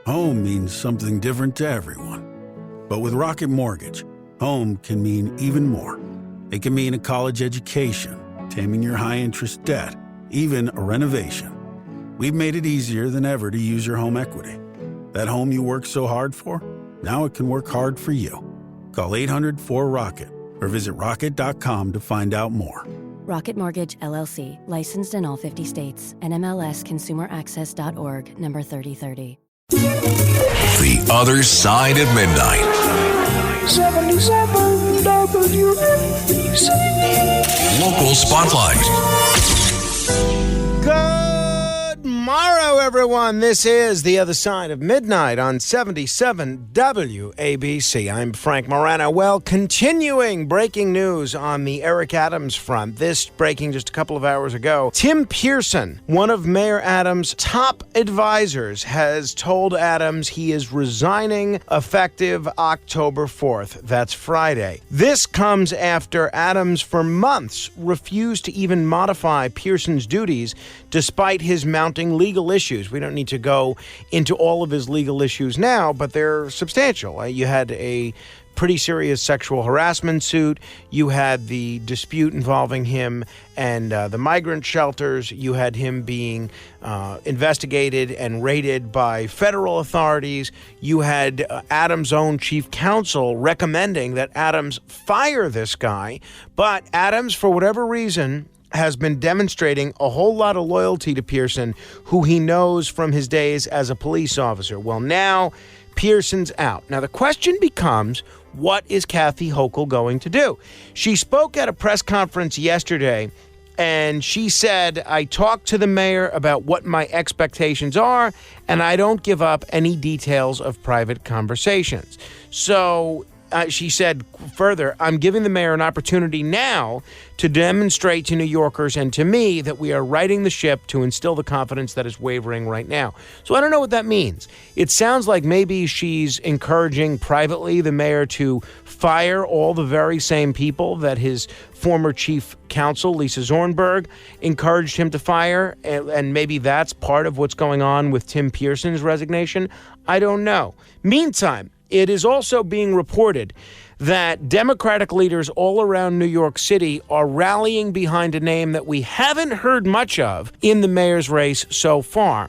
Home means something different to everyone. But with Rocket Mortgage, home can mean even more. It can mean a college education, taming your high-interest debt, even a renovation. We've made it easier than ever to use your home equity. That home you worked so hard for, now it can work hard for you. Call 800-4ROCKET or visit rocket.com to find out more. Rocket Mortgage, LLC, licensed in all 50 states, and MLSConsumerAccess.org, number 3030. The Other Side of Midnight. 77 WABC. Local Spotlight. Good morrow, everyone. This is The Other Side of Midnight on 77 WABC. I'm Frank Morano. Well, continuing breaking news on the Eric Adams front. This breaking just a couple of hours ago. Tim Pearson, one of Mayor Adams' top advisors, has told Adams he is resigning effective October 4th. That's Friday. This comes after Adams, for months, refused to even modify Pearson's duties despite his mounting legal issues. We don't need to go into all of his legal issues now, but they're substantial. You had a pretty serious sexual harassment suit. You had the dispute involving him and the migrant shelters. You had him being investigated and raided by federal authorities. You had Adams' own chief counsel recommending that Adams fire this guy. But Adams, for whatever reason, has been demonstrating a whole lot of loyalty to Pearson, who he knows from his days as a police officer. Well, now Pearson's out. Now, the question becomes, what is Kathy Hochul going to do? She spoke at a press conference yesterday, and she said, I talked to the mayor about what my expectations are, and I don't give up any details of private conversations. So she said further, I'm giving the mayor an opportunity now to demonstrate to New Yorkers and to me that we are righting the ship to instill the confidence that is wavering right now. So I don't know what that means. It sounds like maybe she's encouraging privately the mayor to fire all the very same people that his former chief counsel, Lisa Zornberg, encouraged him to fire, and maybe that's part of what's going on with Tim Pearson's resignation. I don't know. Meantime, it is also being reported that Democratic leaders all around New York City are rallying behind a name that we haven't heard much of in the mayor's race so far: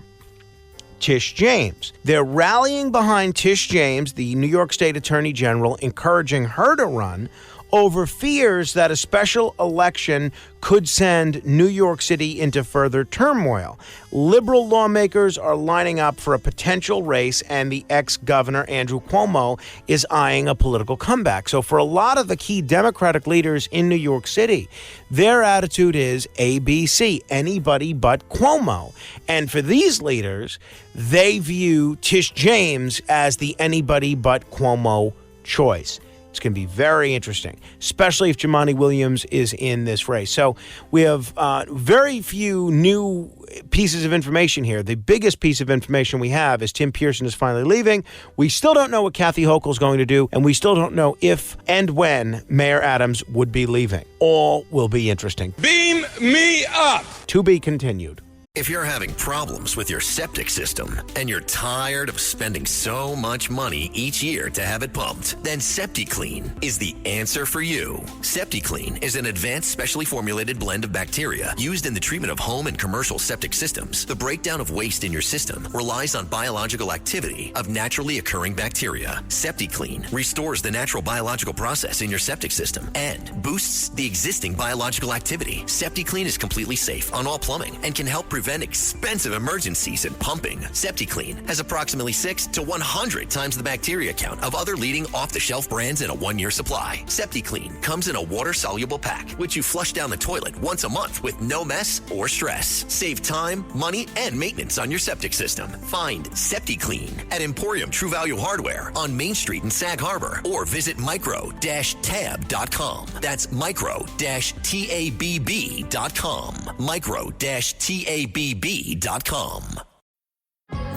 Tish James. They're rallying behind Tish James, the New York State Attorney General, encouraging her to run over fears that a special election could send New York City into further turmoil. Liberal lawmakers are lining up for a potential race, and the ex-governor, Andrew Cuomo, is eyeing a political comeback. So for a lot of the key Democratic leaders in New York City, their attitude is ABC, anybody but Cuomo. And for these leaders, they view Tish James as the anybody but Cuomo choice. It's going to be very interesting, especially if Jumaane Williams is in this race. So we have very few new pieces of information here. The biggest piece of information we have is Tim Pearson is finally leaving. We still don't know what Kathy Hochul is going to do, and we still don't know if and when Mayor Adams would be leaving. All will be interesting. Beam me up. To be continued. If you're having problems with your septic system and you're tired of spending so much money each year to have it pumped, then SeptiClean is the answer for you. SeptiClean is an advanced, specially formulated blend of bacteria used in the treatment of home and commercial septic systems. The breakdown of waste in your system relies on biological activity of naturally occurring bacteria. SeptiClean restores the natural biological process in your septic system and boosts the existing biological activity. SeptiClean is completely safe on all plumbing and can help prevent expensive emergencies in pumping. SeptiClean has approximately 6 to 100 times the bacteria count of other leading off-the-shelf brands in a 1-year supply. SeptiClean comes in a water-soluble pack, which you flush down the toilet once a month with no mess or stress. Save time, money, and maintenance on your septic system. Find SeptiClean at Emporium True Value Hardware on Main Street in Sag Harbor, or visit micro-tab.com. That's micro-tabb.com. Micro-tab.com.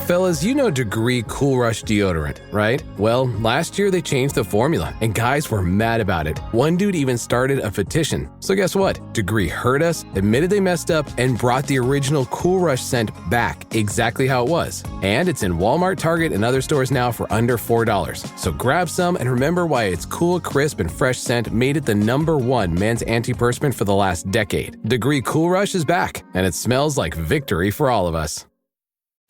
Fellas, you know Degree Cool Rush deodorant, right? Well, last year they changed the formula, and guys were mad about it. One dude even started a petition. So guess what? Degree heard us, admitted they messed up, and brought the original Cool Rush scent back exactly how it was. And it's in Walmart, Target, and other stores now for under $4. So grab some and remember why its cool, crisp, and fresh scent made it the #1 men's antiperspirant for the last decade. Degree Cool Rush is back, and it smells like victory for all of us.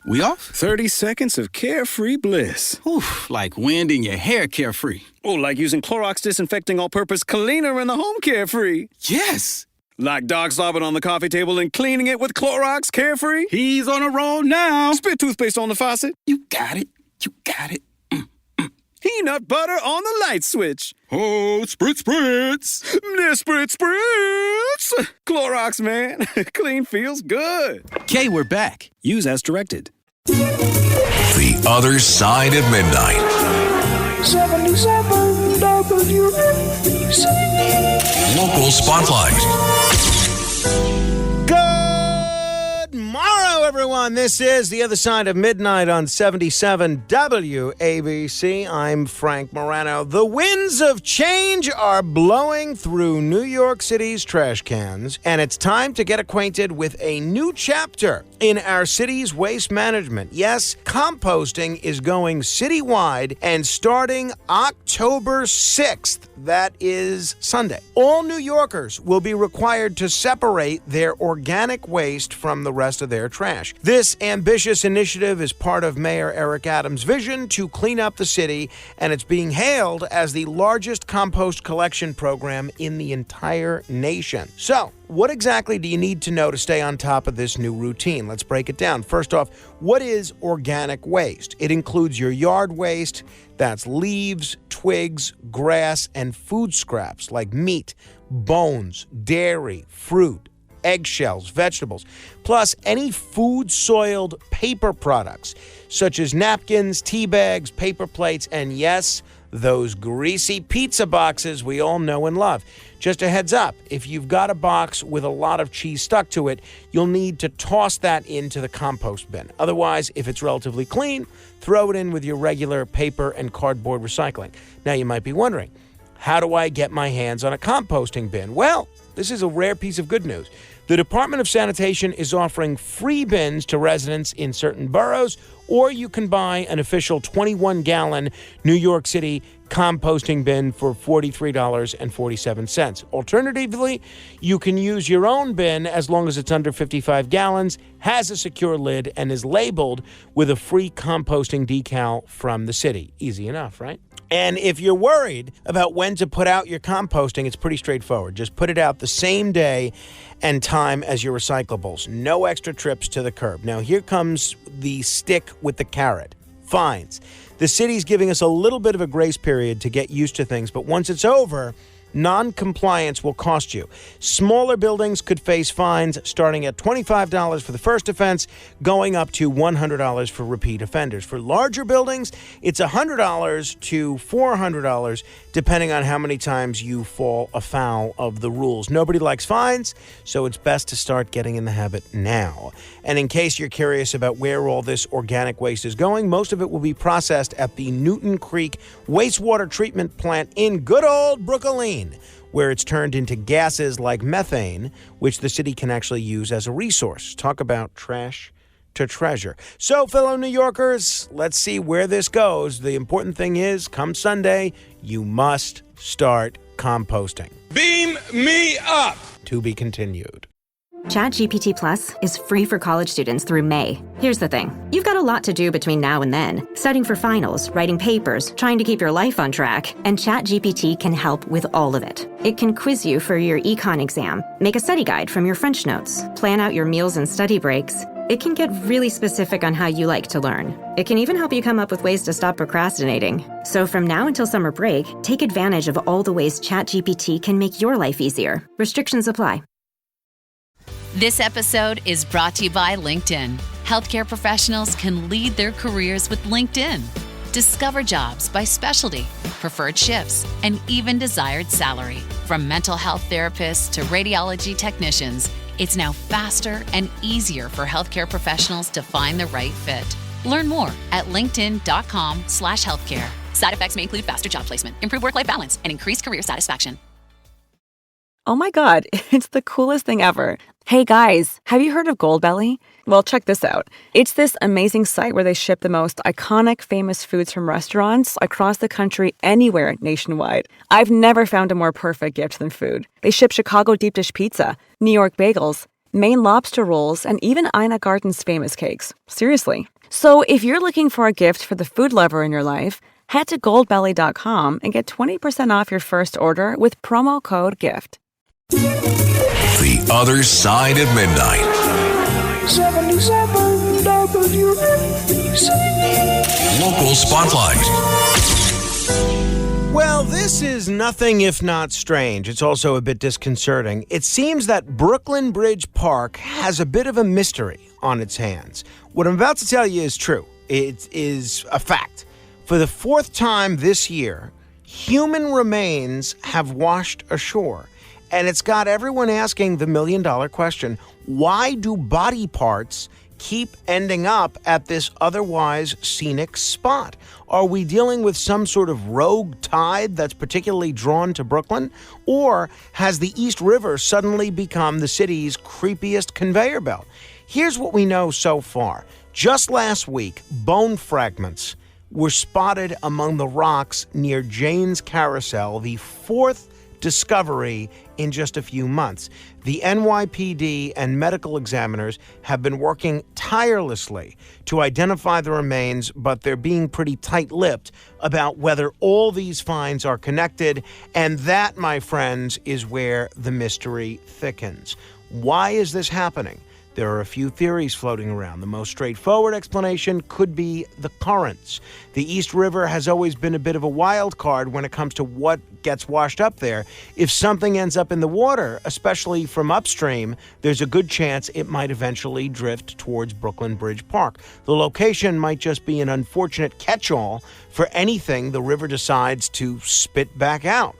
We off? 30 seconds of carefree bliss. Oof, like wind in your hair carefree. Oh, like using Clorox Disinfecting All-Purpose Cleaner in the home carefree. Yes! Like dog slobbing on the coffee table and cleaning it with Clorox Carefree. He's on a roll now. Spit toothpaste on the faucet. You got it. You got it. Peanut butter on the light switch. Oh, spritz, spritz. Spritz, spritz. Clorox, man. Clean feels good. Okay, we're back. Use as directed. The Other Side of Midnight. 77 WABC. Local Spotlight. Good morrow, everyone. This is The Other Side of Midnight on 77 WABC. I'm Frank Morano. The winds of change are blowing through New York City's trash cans, and it's time to get acquainted with a new chapter in our city's waste management. Yes, composting is going citywide and starting October 6th. That is Sunday. All New Yorkers will be required to separate their organic waste from the rest of their trash. This ambitious initiative is part of Mayor Eric Adams' vision to clean up the city, and it's being hailed as the largest compost collection program in the entire nation. So, what exactly do you need to know to stay on top of this new routine? Let's break it down. First off, what is organic waste? It includes your yard waste, that's leaves, twigs, grass, and food scraps like meat, bones, dairy, fruit, eggshells, vegetables, plus any food-soiled paper products such as napkins, tea bags, paper plates, and yes, those greasy pizza boxes we all know and love. Just a heads up, if you've got a box with a lot of cheese stuck to it, you'll need to toss that into the compost bin. Otherwise, if it's relatively clean, throw it in with your regular paper and cardboard recycling. Now you might be wondering, how do I get my hands on a composting bin? Well, this is a rare piece of good news. The Department of Sanitation is offering free bins to residents in certain boroughs, or you can buy an official 21-gallon New York City composting bin for $43.47. Alternatively, you can use your own bin as long as it's under 55 gallons, has a secure lid, and is labeled with a free composting decal from the city. Easy enough, right? And if you're worried about when to put out your composting, it's pretty straightforward. Just put it out the same day and time as your recyclables. No extra trips to the curb. Now, here comes the stick with the carrot. Fines. The city's giving us a little bit of a grace period to get used to things, but once it's over, non-compliance will cost you. Smaller buildings could face fines starting at $25 for the first offense, going up to $100 for repeat offenders. For larger buildings, it's $100 to $400, depending on how many times you fall afoul of the rules. Nobody likes fines, so it's best to start getting in the habit now. And in case you're curious about where all this organic waste is going, most of it will be processed at the Newton Creek wastewater treatment plant in good old Brooklyn, where it's turned into gases like methane, which the city can actually use as a resource. Talk about trash to treasure. So, fellow New Yorkers, let's see where this goes. The important thing is, come Sunday, you must start composting. Beam me up. To be continued. ChatGPT Plus is free for college students through May. Here's the thing. You've got a lot to do between now and then. Studying for finals, writing papers, trying to keep your life on track. And ChatGPT can help with all of it. It can quiz you for your econ exam, make a study guide from your French notes, plan out your meals and study breaks. It can get really specific on how you like to learn. It can even help you come up with ways to stop procrastinating. So from now until summer break, take advantage of all the ways ChatGPT can make your life easier. Restrictions apply. This episode is brought to you by LinkedIn. Healthcare professionals can lead their careers with LinkedIn. Discover jobs by specialty, preferred shifts, and even desired salary. From mental health therapists to radiology technicians, it's now faster and easier for healthcare professionals to find the right fit. Learn more at linkedin.com/healthcare. Side effects may include faster job placement, improved work-life balance, and increased career satisfaction. Oh my God, it's the coolest thing ever. Hey guys, have you heard of Goldbelly? Well, check this out. It's this amazing site where they ship the most iconic, famous foods from restaurants across the country, anywhere nationwide. I've never found a more perfect gift than food. They ship Chicago deep dish pizza, New York bagels, Maine lobster rolls, and even Ina Garten's famous cakes. Seriously. So if you're looking for a gift for the food lover in your life, head to goldbelly.com and get 20% off your first order with promo code GIFT. The Other Side of Midnight. 77 WABC. Local Spotlight. Well, this is nothing if not strange. It's also a bit disconcerting. It seems that Brooklyn Bridge Park has a bit of a mystery on its hands. What I'm about to tell you is true. It is a fact. For the fourth time this year, human remains have washed ashore. And it's got everyone asking the million-dollar question, why do body parts keep ending up at this otherwise scenic spot? Are we dealing with some sort of rogue tide that's particularly drawn to Brooklyn? Or has the East River suddenly become the city's creepiest conveyor belt? Here's what we know so far. Just last week, bone fragments were spotted among the rocks near Jane's Carousel, the fourth discovery in just a few months. The NYPD and medical examiners have been working tirelessly to identify the remains, but they're being pretty tight-lipped about whether all these finds are connected, and that, my friends, is where the mystery thickens. Why is this happening? There are a few theories floating around. The most straightforward explanation could be the currents. The East River has always been a bit of a wild card when it comes to what gets washed up there. If something ends up in the water, especially from upstream, there's a good chance it might eventually drift towards Brooklyn Bridge Park. The location might just be an unfortunate catch-all for anything the river decides to spit back out.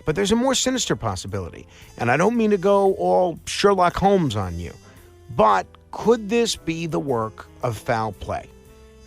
But there's a more sinister possibility, and I don't mean to go all Sherlock Holmes on you. But could this be the work of foul play?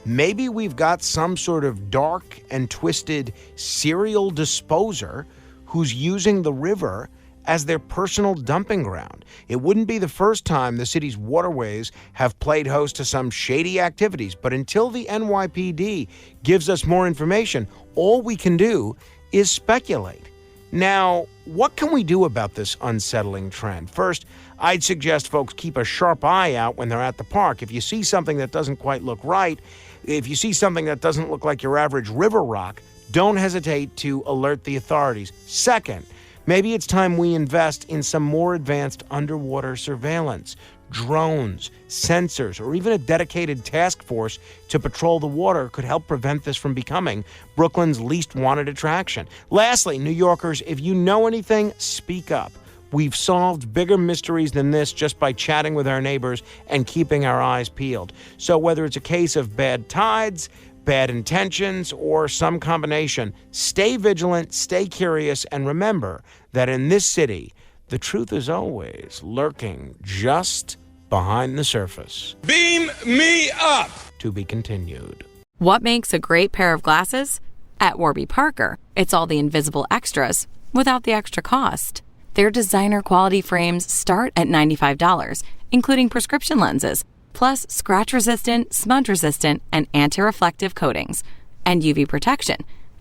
Maybe we've got some sort of dark and twisted serial disposer who's using the river as their personal dumping ground. It wouldn't be the first time the city's waterways have played host to some shady activities, but until the NYPD gives us more information, all we can do is speculate. Now, what can we do about this unsettling trend? First, I'd suggest folks keep a sharp eye out when they're at the park. If you see something that doesn't quite look right, if you see something that doesn't look like your average river rock, don't hesitate to alert the authorities. Second, maybe it's time we invest in some more advanced underwater surveillance, drones, sensors, or even a dedicated task force to patrol the water could help prevent this from becoming Brooklyn's least wanted attraction. Lastly, New Yorkers, if you know anything, speak up. We've solved bigger mysteries than this just by chatting with our neighbors and keeping our eyes peeled. So whether it's a case of bad tides, bad intentions, or some combination, stay vigilant, stay curious, and remember that in this city, the truth is always lurking just behind the surface. Beam me up! To be continued. What makes a great pair of glasses? At Warby Parker, it's all the invisible extras without the extra cost. Their designer quality frames start at $95, including prescription lenses, plus scratch-resistant, smudge-resistant, and anti-reflective coatings, and UV protection,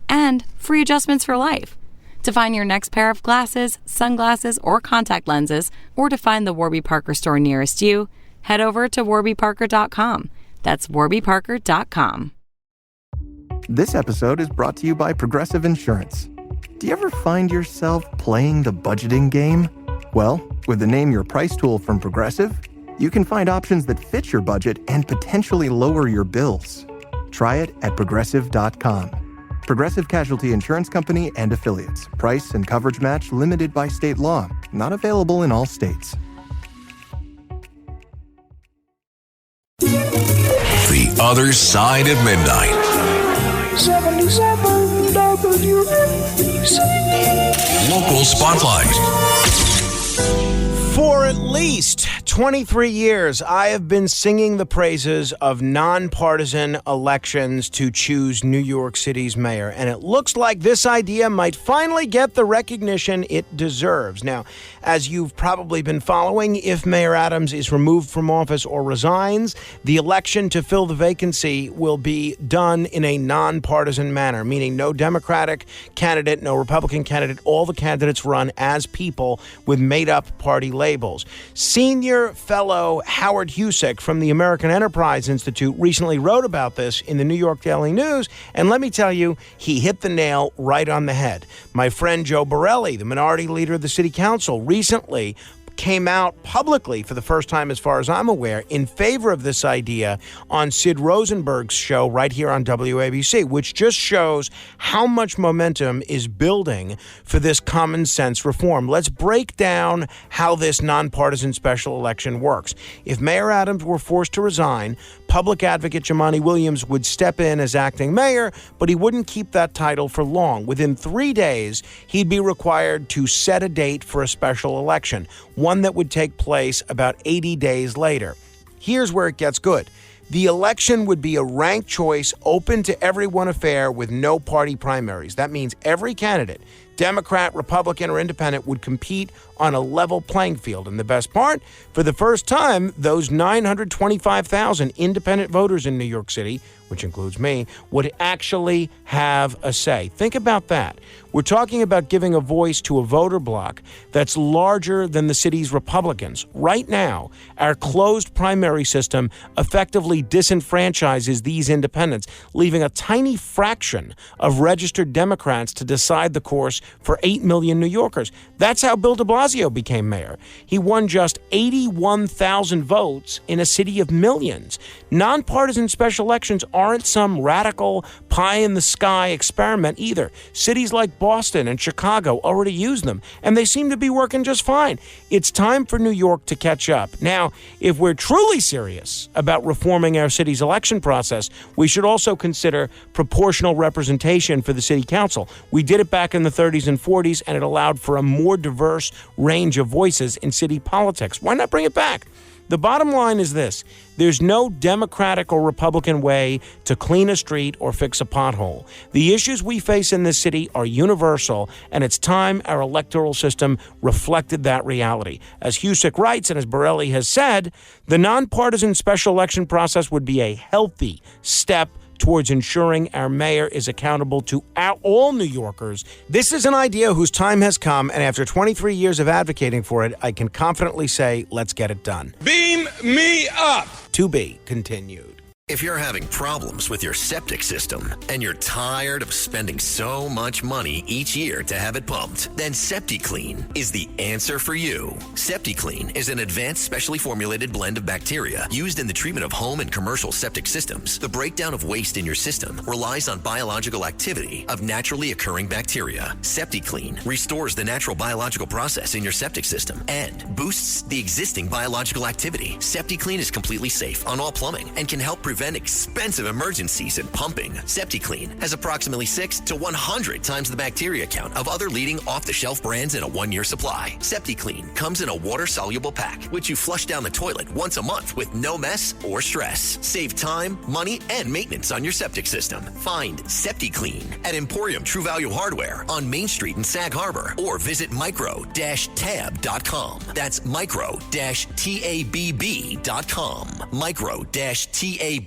and free adjustments for life. To find your next pair of glasses, sunglasses, or contact lenses, or to find the Warby Parker store nearest you, head over to warbyparker.com. That's warbyparker.com. This episode is brought to you by Progressive Insurance. Do you ever find yourself playing the budgeting game? Well, with the Name Your Price tool from Progressive, you can find options that fit your budget and potentially lower your bills. Try it at progressive.com. Progressive Casualty Insurance Company and Affiliates. Price and coverage match limited by state law. Not available in all states. The Other Side of Midnight. 77 WABC. Local Spotlight. For at least 23 years, I have been singing the praises of nonpartisan elections to choose New York City's mayor, and it looks like this idea might finally get the recognition it deserves. Now, as you've probably been following, if Mayor Adams is removed from office or resigns, the election to fill the vacancy will be done in a nonpartisan manner, meaning no Democratic candidate, no Republican candidate. All the candidates run as people with made-up party labels. Senior fellow Howard Husick from the American Enterprise Institute recently wrote about this in the New York Daily News, and let me tell you, he hit the nail right on the head. My friend Joe Borelli, the minority leader of the city council, recently came out publicly for the first time, as far as I'm aware, in favor of this idea on Sid Rosenberg's show right here on WABC, which just shows how much momentum is building for this common sense reform. Let's break down how this nonpartisan special election works. If Mayor Adams were forced to resign, public advocate Jumaane Williams would step in as acting mayor, but he wouldn't keep that title for long. Within 3 days, he'd be required to set a date for a special election, one that would take place about 80 days later. Here's where it gets good. The election would be a ranked choice, open to everyone affair with no party primaries. That means every candidate, Democrat, Republican, or Independent, would compete on a level playing field. And the best part, for the first time, those 925,000 independent voters in New York City, which includes me, would actually have a say. Think about that. We're talking about giving a voice to a voter bloc that's larger than the city's Republicans. Right now, our closed primary system effectively disenfranchises these independents, leaving a tiny fraction of registered Democrats to decide the course for 8 million New Yorkers. That's how Bill de Blasio became mayor. He won just 81,000 votes in a city of millions. Nonpartisan special elections aren't some radical pie-in-the-sky experiment either. Cities like Boston and Chicago already use them, and they seem to be working just fine. It's time for New York to catch up. Now, if we're truly serious about reforming our city's election process, we should also consider proportional representation for the city council. We did it back in the 30s and 40s, and it allowed for a more diverse range of voices in city politics. Why not bring it back? The bottom line is this. There's no Democratic or Republican way to clean a street or fix a pothole. The issues we face in this city are universal, and it's time our electoral system reflected that reality. As Husick writes, and as Borelli has said, the nonpartisan special election process would be a healthy step towards ensuring our mayor is accountable to all New Yorkers. This is an idea whose time has come, and after 23 years of advocating for it, I can confidently say, let's get it done. Beam me up! To be continued. If you're having problems with your septic system and you're tired of spending so much money each year to have it pumped, then SeptiClean is the answer for you. SeptiClean is an advanced specially formulated blend of bacteria used in the treatment of home and commercial septic systems. The breakdown of waste in your system relies on biological activity of naturally occurring bacteria. SeptiClean restores the natural biological process in your septic system and boosts the existing biological activity. SeptiClean is completely safe on all plumbing and can help prevent expensive emergencies in pumping. SeptiClean has approximately 6 to 100 times the bacteria count of other leading off-the-shelf brands in a 1-year supply. SeptiClean comes in a water-soluble pack, which you flush down the toilet once a month with no mess or stress. Save time, money, and maintenance on your septic system. Find SeptiClean at Emporium True Value Hardware on Main Street in Sag Harbor, or visit micro-tab.com. That's micro-tabb.com. Micro-tabb.com.